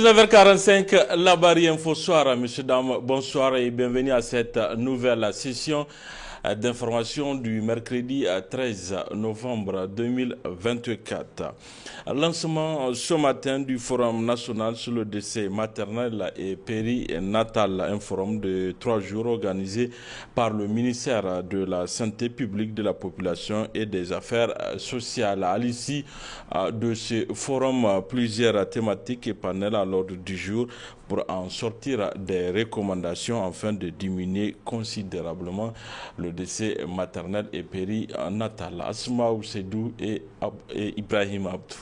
19h45, la barrière Info Soir. Messieurs, dames, bonsoir et bienvenue à cette nouvelle session d'information du mercredi 13 novembre 2024. Lancement ce matin du Forum national sur le décès maternel et périnatal, un forum de 3 jours organisé par le ministère de la Santé publique, de la population et des affaires sociales. À l'issue de ce forum, plusieurs thématiques et panels à l'ordre du jour pour en sortir des recommandations afin de diminuer considérablement le décès maternel et périnatal. Asma Oussedou et Ibrahim Abdou.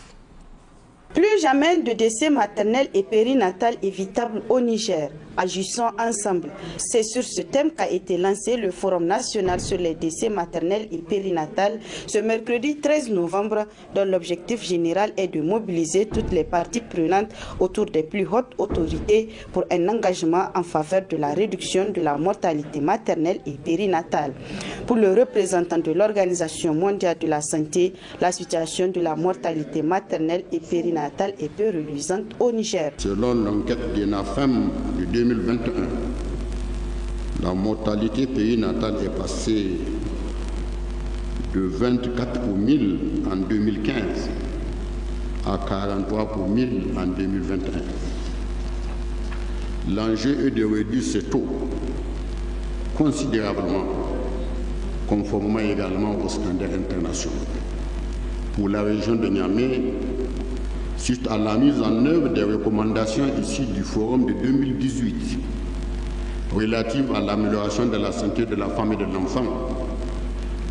Plus jamais de décès maternel et périnatal évitable au Niger. Agissons ensemble. C'est sur ce thème qu'a été lancé le Forum national sur les décès maternels et périnatales ce mercredi 13 novembre, dont l'objectif général est de mobiliser toutes les parties prenantes autour des plus hautes autorités pour un engagement en faveur de la réduction de la mortalité maternelle et périnatale. Pour le représentant de l'Organisation mondiale de la santé, la situation de la mortalité maternelle et périnatale est peu reluisante au Niger. Selon l'enquête de NAFEM de 2021, la mortalité périnatale est passée de 24 pour 1000 en 2015 à 43 pour 1000 en 2021. L'enjeu est de réduire ce taux considérablement, conformément également aux standards internationaux. Pour la région de Niamey, suite à la mise en œuvre des recommandations issues du Forum de 2018 relatives à l'amélioration de la santé de la femme et de l'enfant,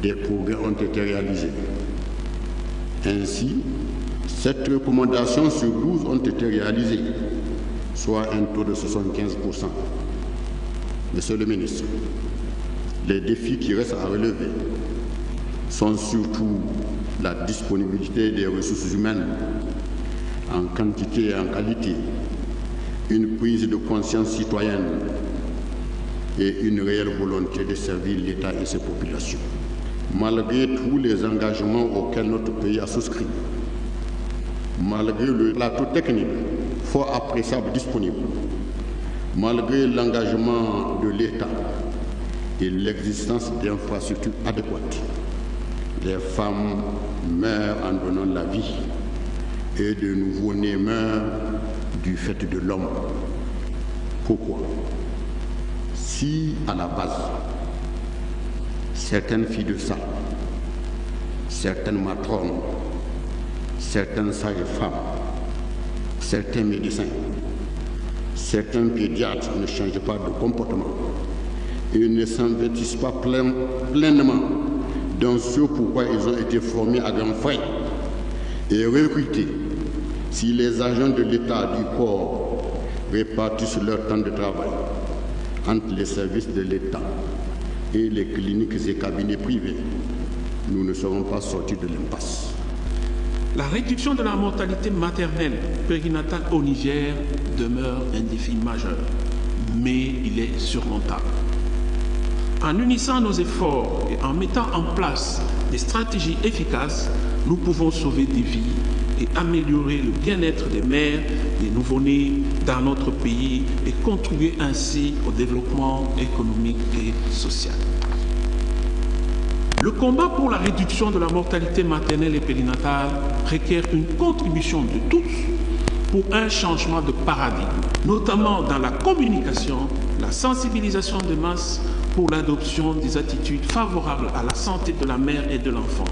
des progrès ont été réalisés. Ainsi, 7 recommandations sur 12 ont été réalisées, soit un taux de 75%. Monsieur le ministre, les défis qui restent à relever sont surtout la disponibilité des ressources humaines en quantité et en qualité, une prise de conscience citoyenne et une réelle volonté de servir l'État et ses populations. Malgré tous les engagements auxquels notre pays a souscrit, malgré le plateau technique fort appréciable disponible, malgré l'engagement de l'État et l'existence d'infrastructures adéquates, les femmes meurent en donnant la vie et de nouveau-nés meurent du fait de l'homme. Pourquoi? Si à la base, certaines filles de salle, certaines matrones, certaines sages-femmes, certains médecins, certains pédiatres ne changent pas de comportement et ne s'investissent pas pleinement dans ce pourquoi ils ont été formés à grands frais et recrutés, si les agents de l'État du corps répartissent leur temps de travail entre les services de l'État et les cliniques et cabinets privés, nous ne serons pas sortis de l'impasse. La réduction de la mortalité maternelle périnatale au Niger demeure un défi majeur, mais il est surmontable. En unissant nos efforts et en mettant en place des stratégies efficaces, nous pouvons sauver des vies et améliorer le bien-être des mères, des nouveau-nés dans notre pays et contribuer ainsi au développement économique et social. Le combat pour la réduction de la mortalité maternelle et périnatale requiert une contribution de tous pour un changement de paradigme, notamment dans la communication, la sensibilisation de masse pour l'adoption des attitudes favorables à la santé de la mère et de l'enfant.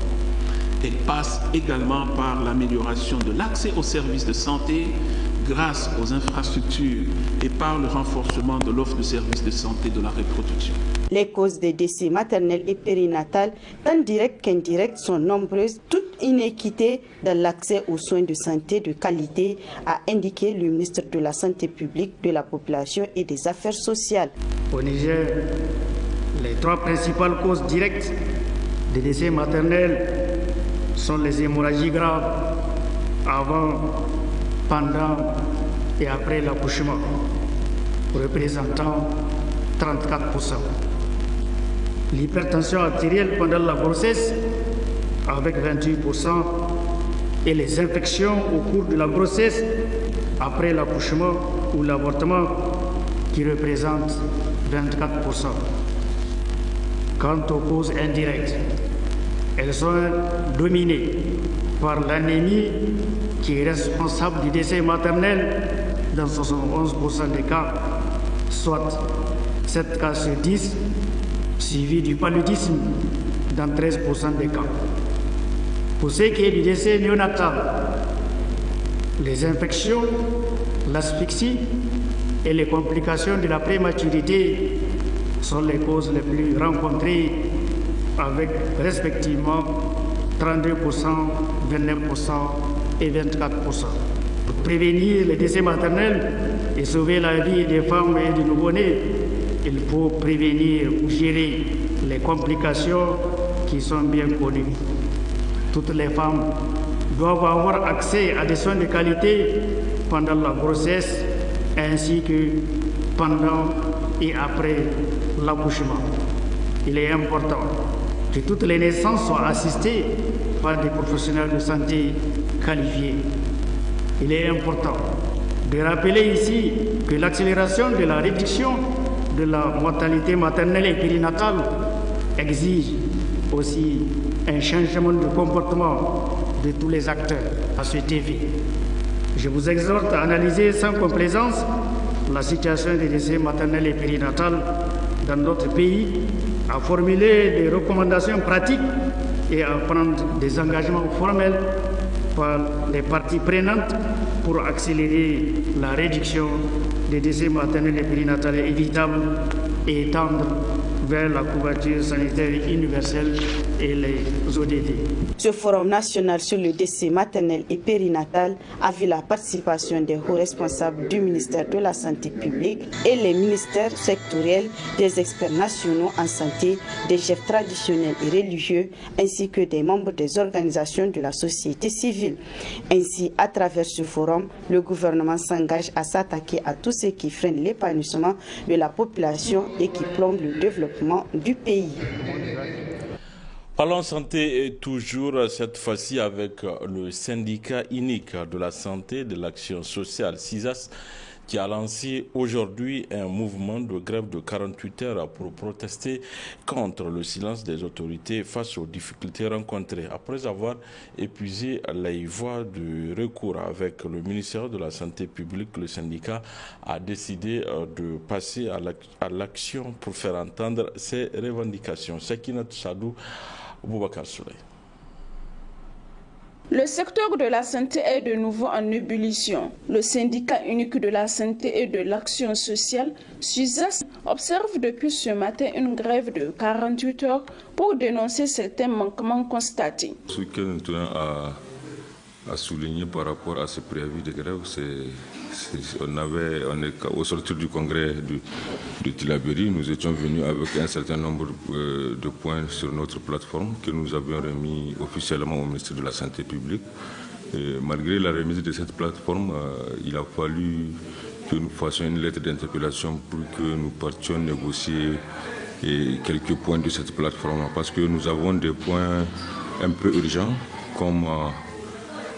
Elle passe également par l'amélioration de l'accès aux services de santé grâce aux infrastructures et par le renforcement de l'offre de services de santé de la reproduction. Les causes des décès maternels et périnatales, tant directes qu'indirectes, sont nombreuses. Toute inéquité dans l'accès aux soins de santé de qualité, a indiqué le ministre de la Santé publique, de la population et des affaires sociales. Au Niger, les 3 principales causes directes des décès maternels sont les hémorragies graves avant, pendant et après l'accouchement, représentant 34%. L'hypertension artérielle pendant la grossesse avec 28% et les infections au cours de la grossesse après l'accouchement ou l'avortement, qui représente 24%. Quant aux causes indirectes, elles sont dominées par l'anémie qui est responsable du décès maternel dans 71% des cas, soit 7 cas sur 10, suivi du paludisme dans 13% des cas. Pour ce qui est du décès néonatal, les infections, l'asphyxie et les complications de la prématurité sont les causes les plus rencontrées, avec respectivement 32%, 29% et 24%. Pour prévenir les décès maternels et sauver la vie des femmes et des nouveau-nés, il faut prévenir ou gérer les complications qui sont bien connues. Toutes les femmes doivent avoir accès à des soins de qualité pendant la grossesse ainsi que pendant et après l'accouchement. Il est important que toutes les naissances soient assistées par des professionnels de santé qualifiés. Il est important de rappeler ici que l'accélération de la réduction de la mortalité maternelle et périnatale exige aussi un changement de comportement de tous les acteurs à cet effet. Je vous exhorte à analyser sans complaisance la situation des décès maternels et périnatales dans notre pays, à formuler des recommandations pratiques et à prendre des engagements formels par les parties prenantes pour accélérer la réduction des décès maternels et périnatales évitables et tendre vers la couverture sanitaire universelle et les ODD. Ce forum national sur le décès maternel et périnatal a vu la participation des hauts responsables du ministère de la Santé publique et les ministères sectoriels, des experts nationaux en santé, des chefs traditionnels et religieux, ainsi que des membres des organisations de la société civile. Ainsi, à travers ce forum, le gouvernement s'engage à s'attaquer à tout ce qui freine l'épanouissement de la population et qui plombe le développement du pays. Parlons santé et toujours cette fois-ci avec le syndicat unique de la santé et de l'action sociale, SISAS, qui a lancé aujourd'hui un mouvement de grève de 48 heures pour protester contre le silence des autorités face aux difficultés rencontrées. Après avoir épuisé les voies de recours avec le ministère de la Santé publique, le syndicat a décidé de passer à l'action pour faire entendre ses revendications. Sekinat Sadou, Boubacar Souley. Le secteur de la santé est de nouveau en ébullition. Le syndicat unique de la santé et de l'action sociale, SUSAS, observe depuis ce matin une grève de 48 heures pour dénoncer certains manquements constatés. Ce que nous tenons à souligner par rapport à ce préavis de grève, au sortir du congrès de Tillabéri, nous étions venus avec un certain nombre de points sur notre plateforme que nous avions remis officiellement au ministère de la Santé publique. Et malgré la remise de cette plateforme, il a fallu que nous fassions une lettre d'interpellation pour que nous partions négocier quelques points de cette plateforme, parce que nous avons des points un peu urgents, comme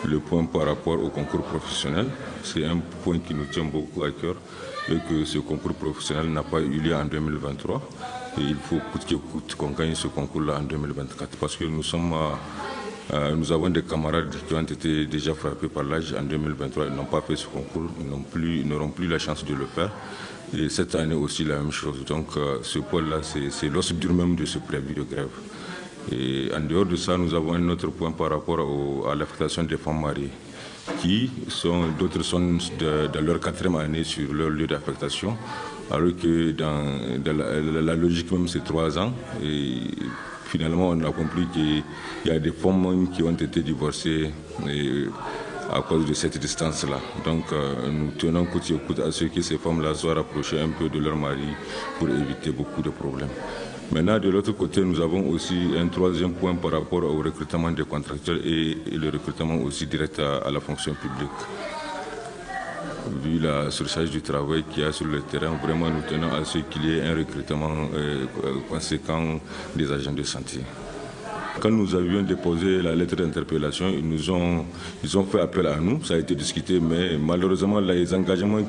le point par rapport au concours professionnel. C'est un point qui nous tient beaucoup à cœur, et que ce concours professionnel n'a pas eu lieu en 2023. Et il faut coûte que coûte qu'on gagne ce concours-là en 2024, parce que nous avons des camarades qui ont été déjà frappés par l'âge en 2023, ils n'ont pas fait ce concours, ils n'auront plus la chance de le faire. Et cette année aussi la même chose. Donc ce point-là, c'est l'os dur même de ce préavis de grève. Et en dehors de ça, nous avons un autre point par rapport à l'affectation des femmes mariées, d'autres sont dans leur 4e année sur leur lieu d'affectation, alors que dans la logique même c'est 3 ans. Et finalement, on a compris qu'il y a des femmes qui ont été divorcées à cause de cette distance-là. Donc nous tenons coûte que coûte à ce que ces femmes-là soient rapprochées un peu de leur mari pour éviter beaucoup de problèmes. Maintenant, de l'autre côté, nous avons aussi un 3e point par rapport au recrutement des contractuels et le recrutement aussi direct à la fonction publique. Vu la surcharge du travail qu'il y a sur le terrain, vraiment nous tenons à ce qu'il y ait un recrutement conséquent des agents de santé. Quand nous avions déposé la lettre d'interpellation, ils ont fait appel à nous, ça a été discuté, mais malheureusement les engagements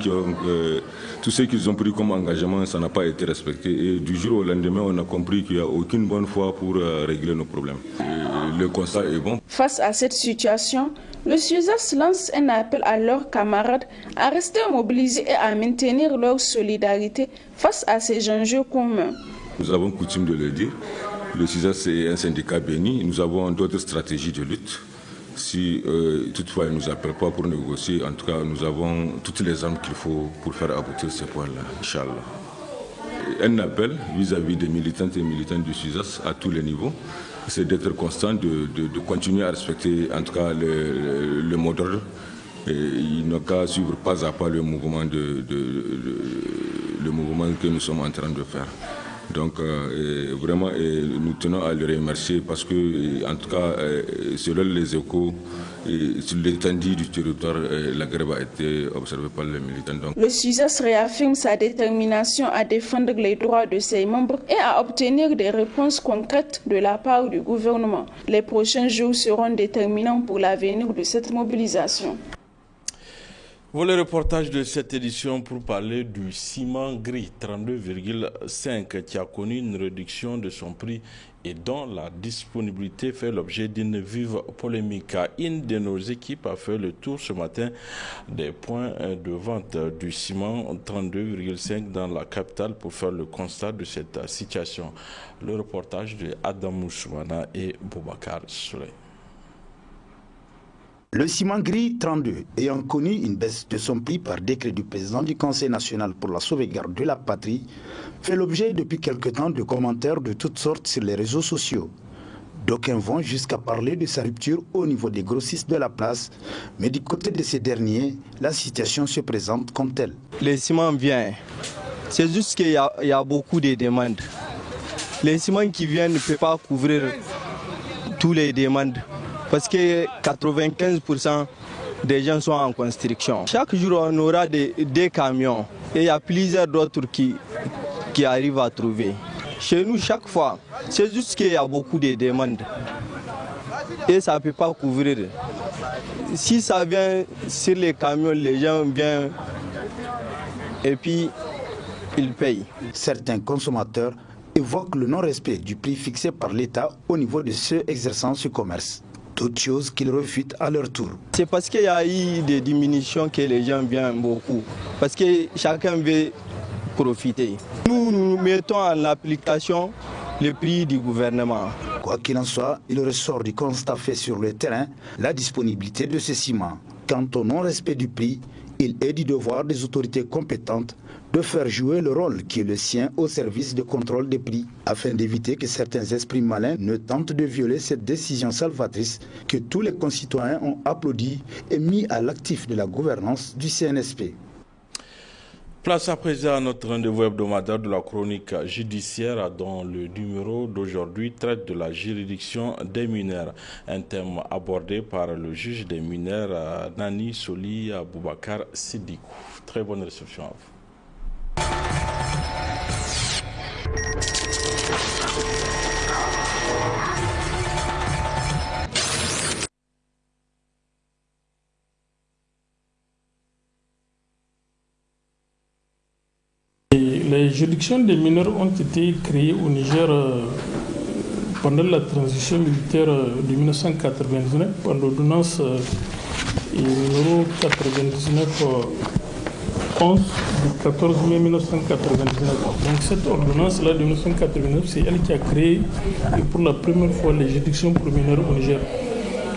tous ceux qu'ils ont pris comme engagement, ça n'a pas été respecté. Et du jour au lendemain, on a compris qu'il n'y a aucune bonne foi pour régler nos problèmes. Et le constat est bon. Face à cette situation, le SUSAS lance un appel à leurs camarades à rester mobilisés et à maintenir leur solidarité face à ces enjeux communs. Nous avons coutume de le dire. Le SUSAS est un syndicat béni. Nous avons d'autres stratégies de lutte. Si toutefois ils ne nous appellent pas pour négocier, en tout cas nous avons toutes les armes qu'il faut pour faire aboutir ces points-là, Inch'Allah. Un appel vis-à-vis des militantes et militants du SUSAS à tous les niveaux, c'est d'être constant, de continuer à respecter en tout cas le mot d'ordre. Il n'a qu'à suivre pas à pas le mouvement que nous sommes en train de faire. Donc vraiment, nous tenons à le remercier parce que, en tout cas, selon les échos, sur l'étendue du territoire, la grève a été observée par les militants. Donc. Le SUSAS réaffirme sa détermination à défendre les droits de ses membres et à obtenir des réponses concrètes de la part du gouvernement. Les prochains jours seront déterminants pour l'avenir de cette mobilisation. Voilà le reportage de cette édition pour parler du ciment gris 32,5 qui a connu une réduction de son prix et dont la disponibilité fait l'objet d'une vive polémique. Une de nos équipes a fait le tour ce matin des points de vente du ciment 32,5 dans la capitale pour faire le constat de cette situation. Le reportage de Adam Soumana et Boubacar Souley. Le ciment gris 32, ayant connu une baisse de son prix par décret du président du Conseil national pour la sauvegarde de la patrie, fait l'objet depuis quelque temps de commentaires de toutes sortes sur les réseaux sociaux. D'aucuns vont jusqu'à parler de sa rupture au niveau des grossistes de la place, mais du côté de ces derniers, la situation se présente comme telle. Le ciment vient, c'est juste qu'il y a beaucoup de demandes. Les ciments qui viennent ne peuvent pas couvrir toutes les demandes. Parce que 95% des gens sont en construction. Chaque jour, on aura des camions et il y a plusieurs d'autres qui arrivent à trouver. Chez nous, chaque fois, c'est juste qu'il y a beaucoup de demandes et ça ne peut pas couvrir. Si ça vient sur les camions, les gens viennent et puis ils payent. Certains consommateurs évoquent le non-respect du prix fixé par l'État au niveau de ceux exerçant ce commerce. D'autres choses qu'ils refutent à leur tour. C'est parce qu'il y a eu des diminutions que les gens viennent beaucoup. Parce que chacun veut profiter. Nous mettons en application le prix du gouvernement. Quoi qu'il en soit, il ressort du constat fait sur le terrain la disponibilité de ce ciment. Quant au non-respect du prix, il est du devoir des autorités compétentes de faire jouer le rôle qui est le sien au service de contrôle des prix, afin d'éviter que certains esprits malins ne tentent de violer cette décision salvatrice que tous les concitoyens ont applaudi et mis à l'actif de la gouvernance du CNSP. Place à présent à notre rendez-vous hebdomadaire de la chronique judiciaire dont le numéro d'aujourd'hui traite de la juridiction des mineurs, un thème abordé par le juge des mineurs Nani Soli Boubacar Sidikou. Très bonne réception à vous. Les juridictions des mineurs ont été créées au Niger pendant la transition militaire de 1999 par l'ordonnance numéro 99-11 du 14 mai 1999. Donc cette ordonnance-là de 1999, c'est elle qui a créé pour la première fois les juridictions pour mineurs au Niger.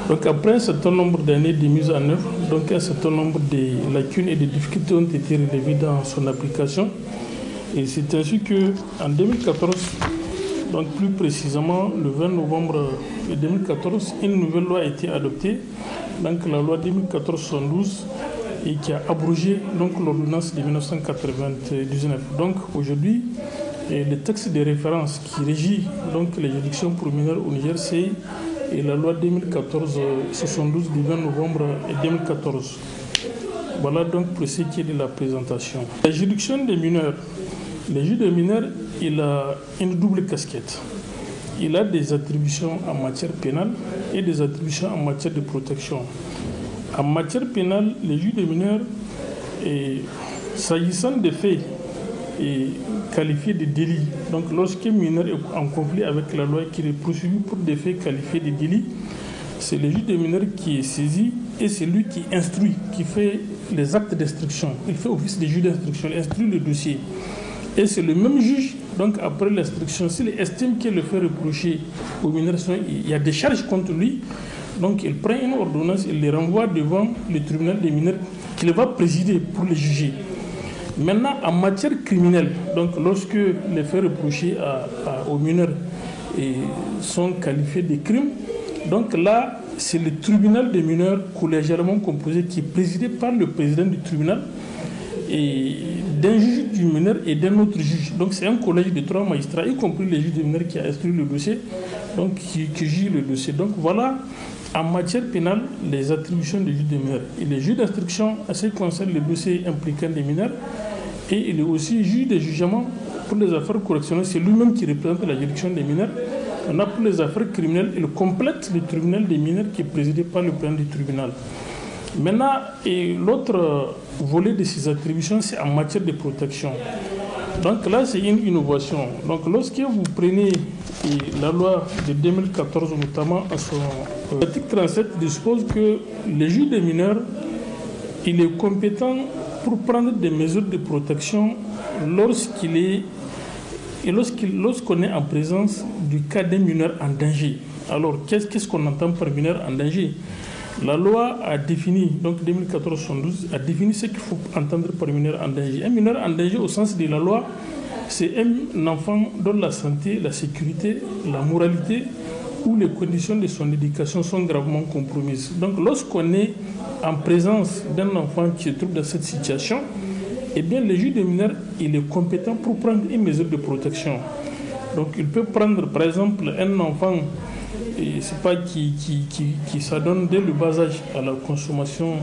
Donc après un certain nombre d'années de mise en œuvre, donc un certain nombre de lacunes et de difficultés ont été relevées dans son application. Et c'est ainsi qu'en 2014, donc plus précisément le 20 novembre 2014, une nouvelle loi a été adoptée, donc la loi 2014-112, et qui a abrogé donc l'ordonnance de 1999. Donc aujourd'hui, le texte de référence qui régit donc les juridictions pour mineurs au Niger, c'est la loi 2014-72 du 20 novembre 2014. Voilà donc pour ce qui est de la présentation. La juridiction des mineurs. Le juge des mineurs, il a une double casquette. il a des attributions en matière pénale et des attributions en matière de protection. En matière pénale, le juge des mineurs, s'agissant des faits qualifiés de délits, donc lorsqu'un mineur est en conflit avec la loi qui est poursuivi pour des faits qualifiés de délits, c'est le juge des mineurs qui est saisi et c'est lui qui instruit, qui fait les actes d'instruction. Il fait office de juge d'instruction, il instruit le dossier. Et c'est le même juge, donc après l'instruction, s'il estime que le fait reproché au mineur, il y a des charges contre lui, donc il prend une ordonnance, il les renvoie devant le tribunal des mineurs qu'il va présider pour les juger. Maintenant, en matière criminelle, donc lorsque les faits reprochés aux mineurs sont qualifiés de crimes, donc là, c'est le tribunal des mineurs collégialement composé qui est présidé par le président du tribunal et d'un juge du mineur et d'un autre juge. Donc c'est un collège de 3 magistrats, y compris le juge du mineur qui a instruit le dossier, donc qui juge le dossier. Donc voilà, en matière pénale, les attributions du juge des mineurs. Il est juge d'instruction en ce qui concerne les dossiers impliquant des mineurs et il est aussi juge de jugement pour les affaires correctionnelles. C'est lui-même qui représente la juridiction des mineurs. On a pour les affaires criminelles, il complète le tribunal des mineurs qui est présidé par le président du tribunal. Maintenant, l'autre volet de ces attributions, c'est en matière de protection. Donc là, c'est une innovation. Donc lorsque vous prenez la loi de 2014, notamment à son article 37, dispose que le juge des mineurs, il est compétent pour prendre des mesures de protection lorsqu'on est en présence du cas d'un mineur en danger. Alors, qu'est-ce qu'on entend par mineur en danger? La loi a défini, donc 2014-72, a défini ce qu'il faut entendre par mineur en danger. Un mineur en danger, au sens de la loi, c'est un enfant dont la santé, la sécurité, la moralité ou les conditions de son éducation sont gravement compromises. Donc, lorsqu'on est en présence d'un enfant qui se trouve dans cette situation, eh bien, le juge des mineurs, il est compétent pour prendre une mesure de protection. Donc, il peut prendre, par exemple, un enfant qui s'adonne dès le bas âge à la consommation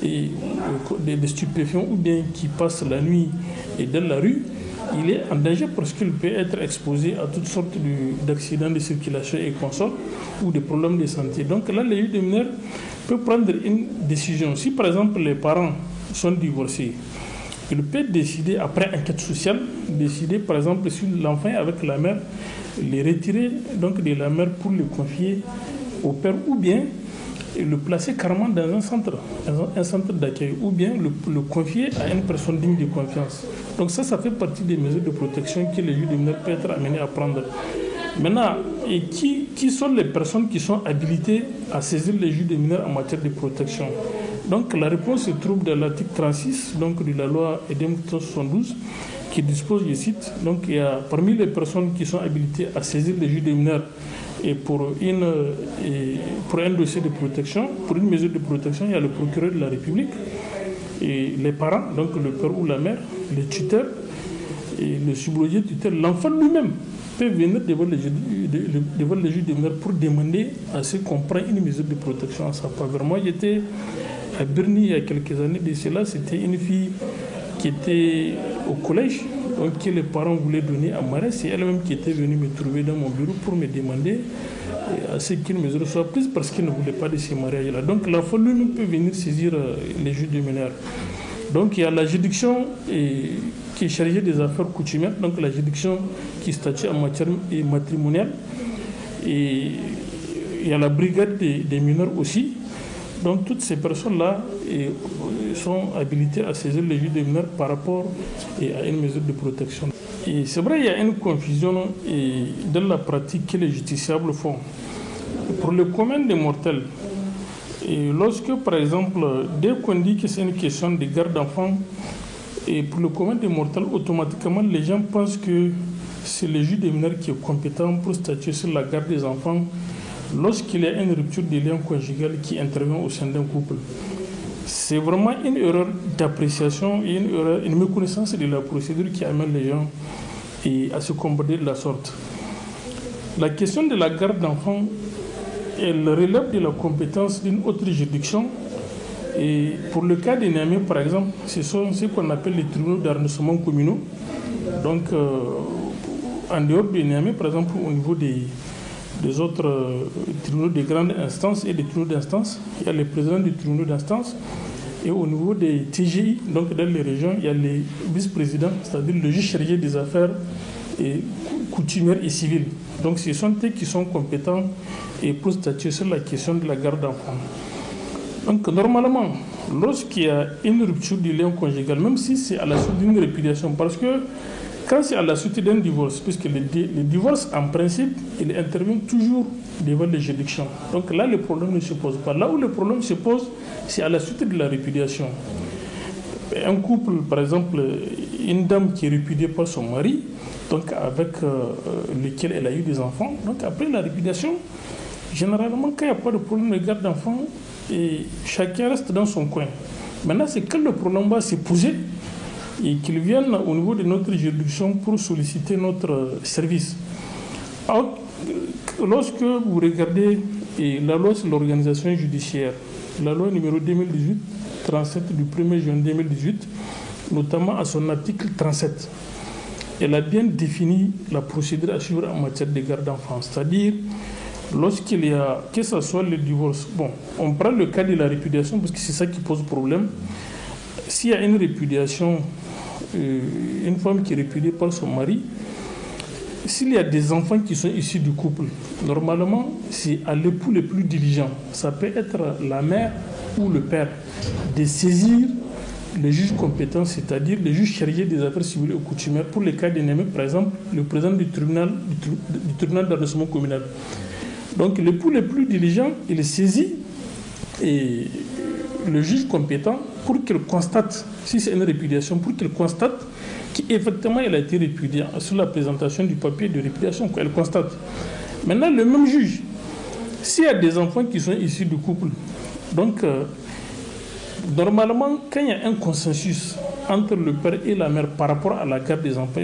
des stupéfiants ou bien qui passe la nuit dans la rue, il est en danger parce qu'il peut être exposé à toutes sortes d'accidents de circulation et consorts ou de problèmes de santé. Donc là, le juge des mineurs peut prendre une décision. Si par exemple les parents sont divorcés, il peut décider, après enquête sociale, décider par exemple si l'enfant est avec la mère, les retirer donc de la mère pour le confier au père ou bien le placer carrément dans un centre d'accueil ou bien le confier à une personne digne de confiance. Donc ça fait partie des mesures de protection que le juge des mineurs peut être amené à prendre. Maintenant, qui sont les personnes qui sont habilitées à saisir les juges des mineurs en matière de protection? Donc la réponse se trouve dans l'article 36 donc, de la loi EDEM 72 qui dispose, je cite, donc il y a parmi les personnes qui sont habilitées à saisir les juges des mineurs et pour un dossier de protection, pour une mesure de protection, il y a le procureur de la République et les parents, donc le père ou la mère, les tuteurs et le subrogé tuteur, l'enfant lui-même peut venir devant le juge des mineurs pour demander à ce qu'on prenne une mesure de protection à sa faveur. Moi, j'étais à Berny il y a quelques années de cela, c'était une fille qui était au collège, donc que les parents voulaient donner à Marais, c'est elle-même qui était venue me trouver dans mon bureau pour me demander à ce qu'une mesure soit prise parce qu'elle ne voulait pas de ces mariages-là. Donc l'enfant lui-même peut venir saisir les juges des mineurs. Donc il y a la juridiction qui est chargée des affaires coutumières, donc la juridiction qui statue en matière matrimoniale, et il y a la brigade des mineurs aussi. Donc toutes ces personnes-là sont habilitées à saisir les juges des mineurs par rapport à une mesure de protection. Et c'est vrai, il y a une confusion dans la pratique que les justiciables font. Pour le commun des mortels, lorsque par exemple, dès qu'on dit que c'est une question de garde d'enfants, et pour le commun des mortels, automatiquement les gens pensent que c'est le juge des mineurs qui est compétent pour statuer sur la garde des enfants lorsqu'il y a une rupture des liens conjugaux qui intervient au sein d'un couple. C'est vraiment une erreur d'appréciation et une méconnaissance de la procédure qui amène les gens à se comporter de la sorte. La question de la garde d'enfants, elle relève de la compétence d'une autre juridiction. Et pour le cas des Niamey, par exemple, ce sont ce qu'on appelle les tribunaux d'arrondissement communaux. Donc, en dehors de Niamey, par exemple, au niveau des autres tribunaux de grande instance et des tribunaux d'instance, il y a les présidents des tribunaux d'instance. Et au niveau des TGI, donc dans les régions, il y a les vice-présidents, c'est-à-dire le juge chargé des affaires coutumières et civiles. Donc ce sont eux qui sont compétents et pour statuer sur la question de la garde d'enfants. Donc normalement, lorsqu'il y a une rupture du lien conjugal, même si c'est à la suite d'une répudiation, parce que quand c'est à la suite d'un divorce, puisque le divorce, en principe, il intervient toujours devant les juridictions. Donc là, le problème ne se pose pas. Là où le problème se pose, c'est à la suite de la répudiation. Un couple, par exemple, une dame qui est répudiée par son mari, donc avec lequel elle a eu des enfants, donc après la répudiation, généralement, quand il n'y a pas de problème de garde d'enfants, chacun reste dans son coin. Maintenant, c'est quand le problème va se poser, et qu'ils viennent au niveau de notre juridiction pour solliciter notre service. Alors, lorsque vous regardez la loi sur l'organisation judiciaire, la loi numéro 2018-37 du 1er juin 2018, notamment à son article 37, elle a bien défini la procédure à suivre en matière de garde d'enfants. C'est-à-dire, lorsqu'il y a, que ce soit le divorce, bon, on prend le cas de la répudiation parce que c'est ça qui pose problème. S'il y a une répudiation, une femme qui est répudiée par son mari, s'il y a des enfants qui sont issus du couple, normalement, c'est à l'époux le plus diligent. Ça peut être la mère ou le père de saisir le juge compétent, c'est-à-dire le juge chargé des affaires civiles et coutumières. Pour les cas de Niamey, par exemple, le président du tribunal d'arrondissement communal. Donc, l'époux le plus diligent, il saisit et le juge compétent pour qu'il constate, si c'est une répudiation, pour qu'il constate qu'effectivement il a été répudié sur la présentation du papier de répudiation, qu'elle constate. Maintenant, le même juge, s'il y a des enfants qui sont issus du couple, donc normalement, quand il y a un consensus entre le père et la mère par rapport à la garde des enfants,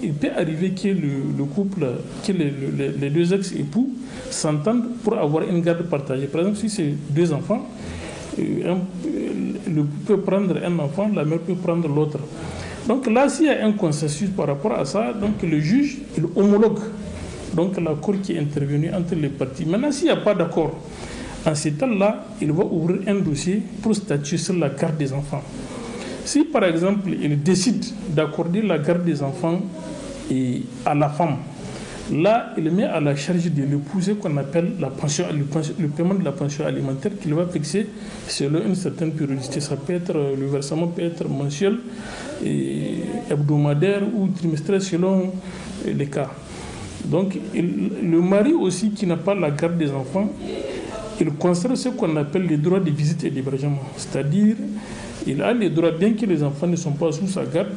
il peut arriver que le couple, que les deux ex-époux s'entendent pour avoir une garde partagée. Par exemple, si c'est deux enfants, le peut prendre un enfant, la mère peut prendre l'autre. Donc là, s'il y a un consensus par rapport à ça, donc le juge, il homologue donc l'accord qui est intervenu entre les parties. Maintenant, s'il n'y a pas d'accord, en ce temps-là, il va ouvrir un dossier pour statuer sur la garde des enfants. Si par exemple, il décide d'accorder la garde des enfants à la femme, là, il met à la charge de l'époux ce qu'on appelle la pension, le paiement de la pension alimentaire qu'il va fixer selon une certaine périodicité. Ça peut être, le versement peut être mensuel, hebdomadaire ou trimestriel selon les cas. Donc, le mari aussi qui n'a pas la garde des enfants, il conserve ce qu'on appelle les droits de visite et d'hébergement. C'est-à-dire, il a les droits, bien que les enfants ne sont pas sous sa garde,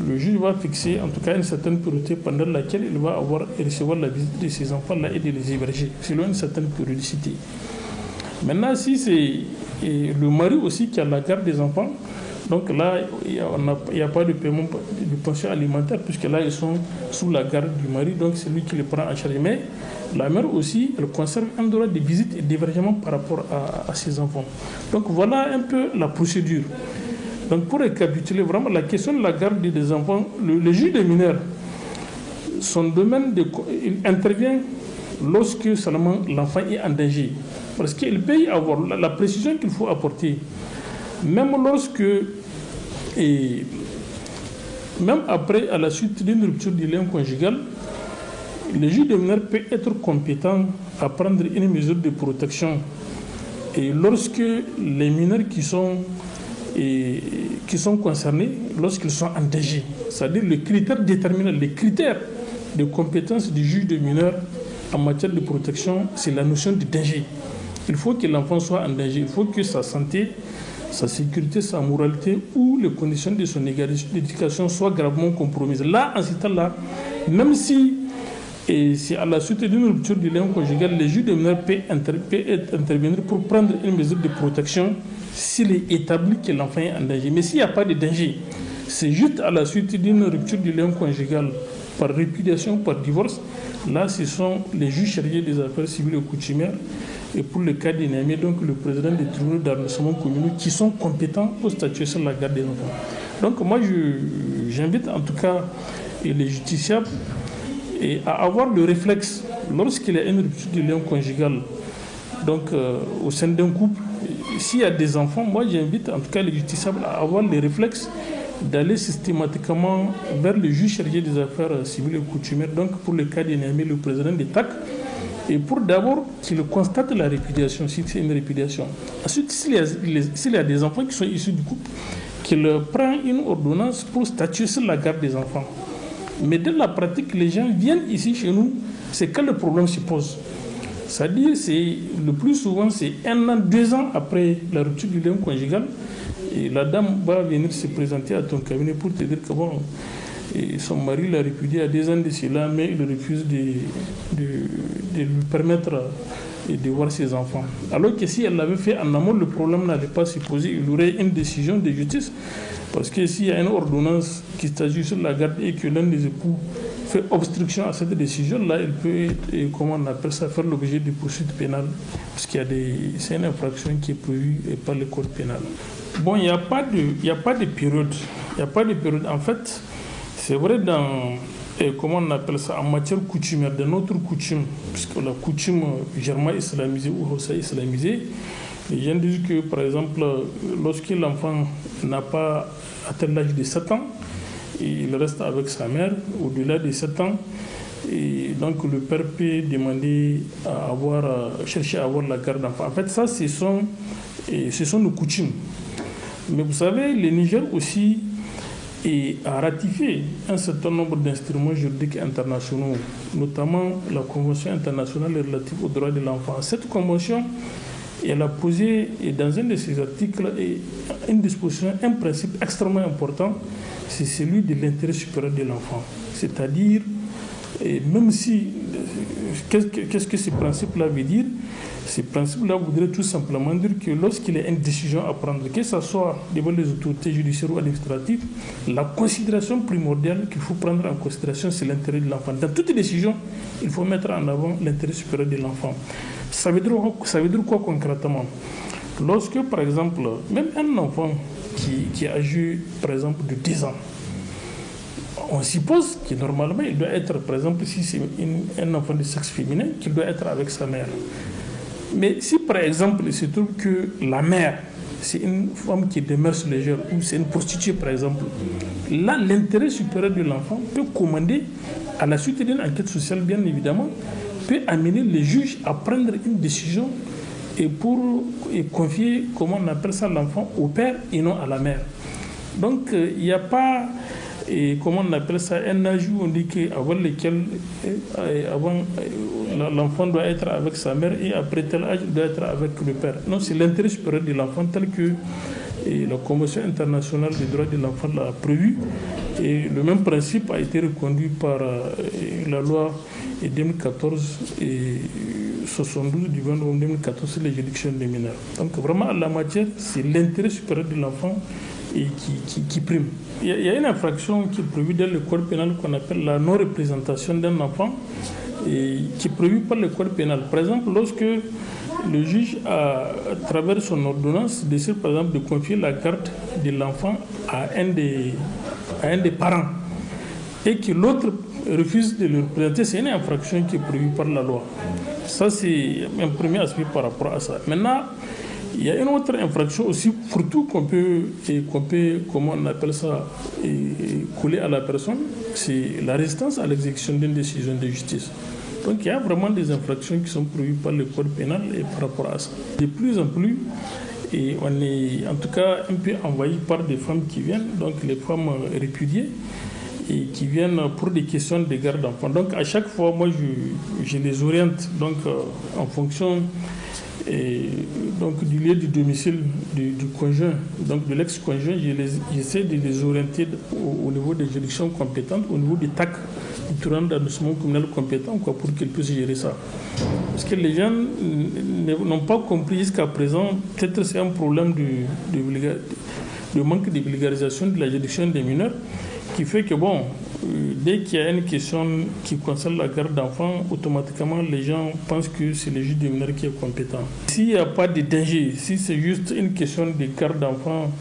le juge va fixer en tout cas une certaine périodicité pendant laquelle il va recevoir la visite de ces enfants-là et de les héberger, selon une certaine périodicité. Maintenant, si c'est le mari aussi qui a la garde des enfants, donc là, il n'y a pas de paiement de pension alimentaire, puisque là, ils sont sous la garde du mari, donc c'est lui qui les prend en charge. Mais la mère aussi, elle conserve un droit de visite et d'hébergement par rapport à ses enfants. Donc voilà un peu la procédure. Donc pour récapituler, vraiment la question de la garde des enfants, le juge des mineurs, son domaine il intervient lorsque seulement l'enfant est en danger. Parce qu'il peut y avoir la précision qu'il faut apporter. Même lorsque, même après, à la suite d'une rupture du lien conjugal, le juge des mineurs peut être compétent à prendre une mesure de protection. Et lorsque les mineurs qui sont concernés, lorsqu'ils sont en danger, c'est-à-dire les critères déterminants, les critères de compétence du juge des mineurs en matière de protection, c'est la notion de danger. Il faut que l'enfant soit en danger, il faut que sa santé, sa sécurité, sa moralité ou les conditions de son éducation soient gravement compromises. Là, en ce temps-là, même si c'est à la suite d'une rupture du lien conjugal, le juge des mineurs peut intervenir pour prendre une mesure de protection s'il est établi que l'enfant est en danger. Mais s'il n'y a pas de danger, c'est juste à la suite d'une rupture du lien conjugal par répudiation, par divorce, là, ce sont les juges chargés des affaires civiles et coutumières, et pour le cas de Niamey, donc le président des tribunaux d'arrondissement communaux qui sont compétents pour statuer sur la garde des enfants. Donc moi, j'invite en tout cas les justiciables et à avoir le réflexe, lorsqu'il y a une rupture du lien conjugal, donc au sein d'un couple, s'il y a des enfants, moi j'invite en tout cas les justiciables à avoir les réflexes d'aller systématiquement vers le juge chargé des affaires civiles et coutumières, donc pour le cas de Niamey, le président des TAC, et pour d'abord qu'il constate la répudiation, si c'est une répudiation. Ensuite, s'il y a des enfants qui sont issus du couple, qu'il prend une ordonnance pour statuer sur la garde des enfants. Mais dans la pratique, les gens viennent ici chez nous, c'est quand le problème se pose. C'est-à-dire, le plus souvent, c'est 1 an, 2 ans après la rupture du lien conjugal, et la dame va venir se présenter à ton cabinet pour te dire que bon, son mari l'a répudié à 2 ans de cela, mais il refuse de lui permettre de voir ses enfants. Alors que si elle l'avait fait en amont, le problème n'allait pas se poser, il y aurait une décision de justice. Parce que s'il y a une ordonnance qui s'agit sur la garde et que l'un des époux fait obstruction à cette décision-là, il peut, comment on appelle ça, faire l'objet de poursuites pénales. Parce qu'il y a c'est une infraction qui est prévue par le code pénal. Bon, il n'y a pas de période. Il n'y a pas de période. En fait, c'est vrai dans, comment on appelle ça, en matière coutumière, de notre coutume, puisque la coutume germain islamisée ou haussa islamisée, les gens disent que, par exemple, lorsque l'enfant n'a pas atteint l'âge de 7 ans, il reste avec sa mère au-delà de 7 ans. Et donc, le père peut demander à chercher à avoir la garde d'enfant. En fait, ça, ce sont nos coutumes. Mais vous savez, le Niger aussi a ratifié un certain nombre d'instruments juridiques internationaux, notamment la Convention internationale relative aux droits de l'enfant. Cette convention, elle a posé dans un de ses articles une disposition, un principe extrêmement important, c'est celui de l'intérêt supérieur de l'enfant. C'est-à-dire, même si, qu'est-ce que ce principe-là veut dire? Ce principe-là voudrait tout simplement dire que lorsqu'il y a une décision à prendre, que ce soit devant les autorités judiciaires ou administratives, la considération primordiale qu'il faut prendre en considération, c'est l'intérêt de l'enfant. Dans toute décision, il faut mettre en avant l'intérêt supérieur de l'enfant. Ça veut dire quoi concrètement? Lorsque, par exemple, même un enfant qui a âgé, par exemple, de 10 ans, on suppose que normalement, il doit être, par exemple, si c'est un enfant de sexe féminin, qu'il doit être avec sa mère. Mais si, par exemple, il se trouve que la mère, c'est une femme qui est de mœurs légères ou c'est une prostituée, par exemple, là, l'intérêt supérieur de l'enfant peut commander, à la suite d'une enquête sociale, bien évidemment, peut amener les juges à prendre une décision pour confier, comment on appelle ça, l'enfant au père et non à la mère. Donc, il n'y a pas, comment on appelle ça, un âge où on dit qu'avant lequel l'enfant doit être avec sa mère et après tel âge, il doit être avec le père. Non, c'est l'intérêt supérieur de l'enfant tel que la Convention internationale des droits de l'enfant l'a prévu. Et le même principe a été reconduit par la loi 2014 et 72 du 20 novembre 2014 sur les juridictions des mineurs. Donc vraiment, en la matière, c'est l'intérêt supérieur de l'enfant qui prime. Il y a une infraction qui est prévue dans le code pénal qu'on appelle la non-représentation d'un enfant et qui est prévue par le code pénal. Par exemple, lorsque le juge, à travers son ordonnance, décide par exemple de confier la garde de l'enfant à un des parents et que l'autre refuse de le représenter, c'est une infraction qui est prévue par la loi. Ça, c'est un premier aspect par rapport à ça. Maintenant, il y a une autre infraction aussi, surtout qu'on peut, comment on appelle ça, coller à la personne, c'est la résistance à l'exécution d'une décision de justice. Donc il y a vraiment des infractions qui sont prévues par le code pénal et par rapport à ça. De plus en plus, et on est en tout cas un peu envahi par des femmes qui viennent, donc les femmes répudiées, et qui viennent pour des questions de garde d'enfants. Donc à chaque fois, moi je les oriente donc, en fonction donc, du lieu du domicile du conjoint, donc de l'ex-conjoint, j'essaie de les orienter au niveau des juridictions compétentes, au niveau des TAC, du tribunal d'administration communal compétent, pour qu'ils puissent gérer ça. Parce que les gens n'ont pas compris jusqu'à présent, peut-être c'est un problème de manque de vulgarisation de la juridiction des mineurs, qui fait que, bon, dès qu'il y a une question qui concerne la garde d'enfants, automatiquement les gens pensent que c'est le juge des mineurs qui est compétent. S'il n'y a pas de danger, si c'est juste une question de garde d'enfants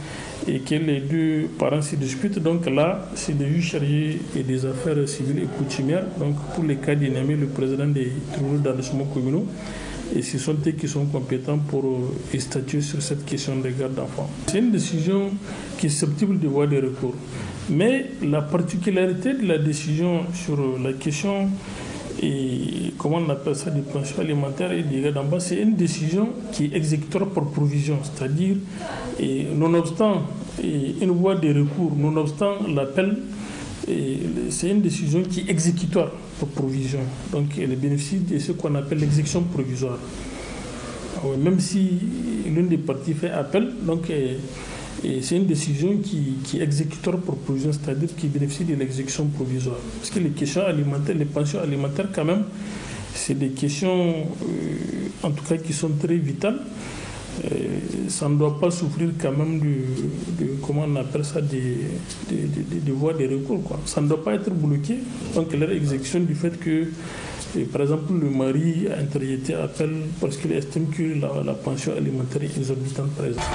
et que les deux parents se disputent, donc là, c'est le juge chargé des affaires civiles et coutumières. Donc pour les cas d'Inamé, le président des tribunaux d'arrondissement communaux, et ce sont eux qui sont compétents pour statuer sur cette question de garde d'enfants. C'est une décision qui est susceptible de voir des recours. Mais la particularité de la décision sur la question, et comment on appelle ça, des pensions alimentaires et des gardes d'enfants, c'est une décision qui est exécutoire par provision, c'est-à-dire, nonobstant une voie de recours, nonobstant l'appel, c'est une décision qui est exécutoire par provision. Donc elle bénéficie de ce qu'on appelle l'exécution provisoire. Même si l'une des parties fait appel, donc c'est une décision qui est exécutoire pour provision, c'est-à-dire qui bénéficie de l'exécution provisoire. Parce que les questions alimentaires, les pensions alimentaires quand même, c'est des questions en tout cas qui sont très vitales. Ça ne doit pas souffrir quand même comment on appelle ça, des voies de recours, quoi. Ça ne doit pas être bloqué. Donc leur exécution du fait que, par exemple, le mari a interjeté appel parce qu'il estime que la pension alimentaire est exorbitante, par exemple.